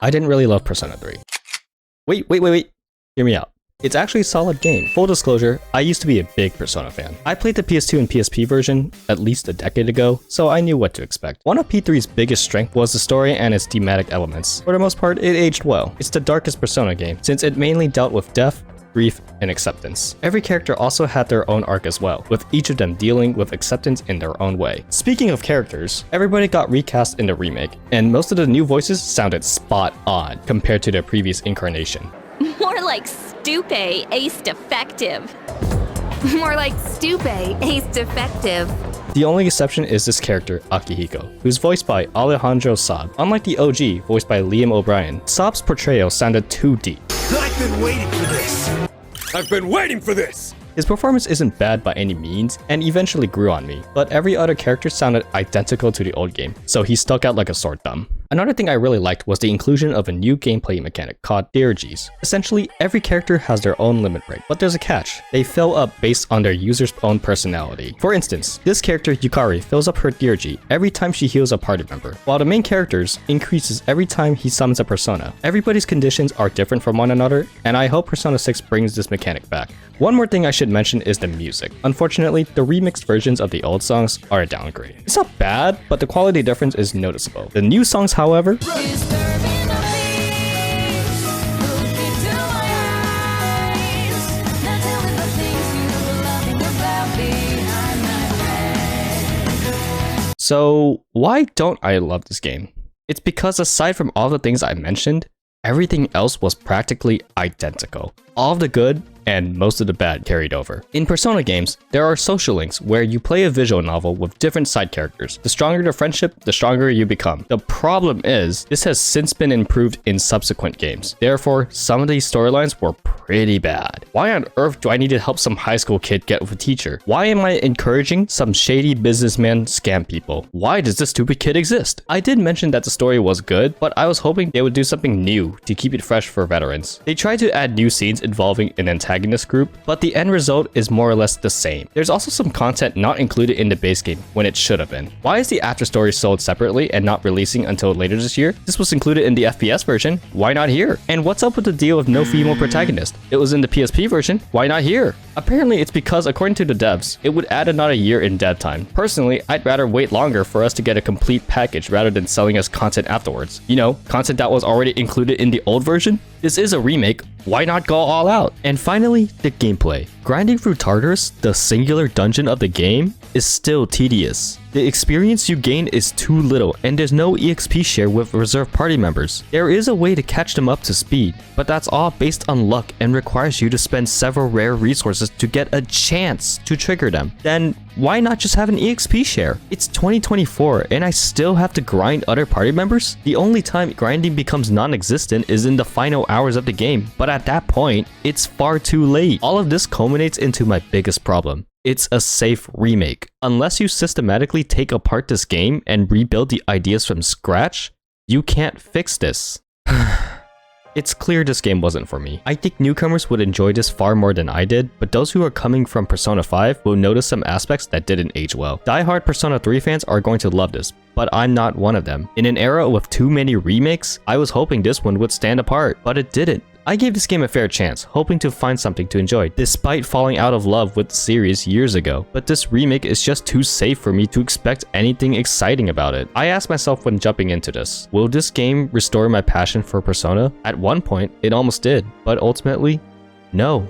I didn't really love Persona 3. Wait. Hear me out. It's actually a solid game. Full disclosure, I used to be a big Persona fan. I played the PS2 and PSP version at least a decade ago, so I knew what to expect. One of P3's biggest strengths was the story and its thematic elements. For the most part, it aged well. It's the darkest Persona game, since it mainly dealt with death, grief, and acceptance. Every character also had their own arc as well, with each of them dealing with acceptance in their own way. Speaking of characters, everybody got recast in the remake, and most of the new voices sounded spot on compared to their previous incarnation. More like Stupe, ace defective. More like Stupe, ace defective. The only exception is this character, Akihiko, who's voiced by Alejandro Saab. Unlike the OG, voiced by Liam O'Brien, Saab's portrayal sounded too deep. I've been waiting for this! I've been waiting for this! His performance isn't bad by any means, and eventually grew on me, but every other character sounded identical to the old game, so he stuck out like a sore thumb. Another thing I really liked was the inclusion of a new gameplay mechanic called Deireges. Essentially, every character has their own limit break, but there's a catch. They fill up based on their user's own personality. For instance, this character Yukari fills up her Deirege every time she heals a party member, while the main character's increases every time he summons a persona. Everybody's conditions are different from one another, and I hope Persona 6 brings this mechanic back. One more thing I should mention is the music. Unfortunately, the remixed versions of the old songs are a downgrade. It's not bad, but the quality difference is noticeable. The new songs, however, so why don't I love this game? It's because aside from all the things I mentioned, everything else was practically identical. All of the good and most of the bad carried over. In Persona games, there are social links where you play a visual novel with different side characters. The stronger the friendship, the stronger you become. The problem is, this has since been improved in subsequent games. Therefore, some of these storylines were pretty bad. Why on earth do I need to help some high school kid get with a teacher? Why am I encouraging some shady businessman scam people? Why does this stupid kid exist? I did mention that the story was good, but I was hoping they would do something new to keep it fresh for veterans. They tried to add new scenes involving an antagonist group, but the end result is more or less the same. There's also some content not included in the base game when it should have been. Why is the after story sold separately and not releasing until later this year? This was included in the FPS version, why not here? And what's up with the deal of no female protagonist? It was in the PSP version, why not here? Apparently it's because according to the devs, it would add another year in dev time. Personally, I'd rather wait longer for us to get a complete package rather than selling us content afterwards. You know, content that was already included in the old version? This is a remake, why not go all out? And finally, the gameplay. Grinding through Tartarus, the singular dungeon of the game, is still tedious. The experience you gain is too little, and there's no EXP share with reserve party members. There is a way to catch them up to speed, but that's all based on luck and requires you to spend several rare resources to get a chance to trigger them. Then why not just have an EXP share? It's 2024 and I still have to grind other party members? The only time grinding becomes non-existent is in the final hours of the game, but at that point, it's far too late. All of this culminates into my biggest problem. It's a safe remake. Unless you systematically take apart this game and rebuild the ideas from scratch, you can't fix this. It's clear this game wasn't for me. I think newcomers would enjoy this far more than I did, but those who are coming from Persona 5 will notice some aspects that didn't age well. Die-hard Persona 3 fans are going to love this, but I'm not one of them. In an era with too many remakes, I was hoping this one would stand apart, but it didn't. I gave this game a fair chance, hoping to find something to enjoy, despite falling out of love with the series years ago. But this remake is just too safe for me to expect anything exciting about it. I asked myself when jumping into this, will this game restore my passion for Persona? At one point, it almost did, but ultimately, no.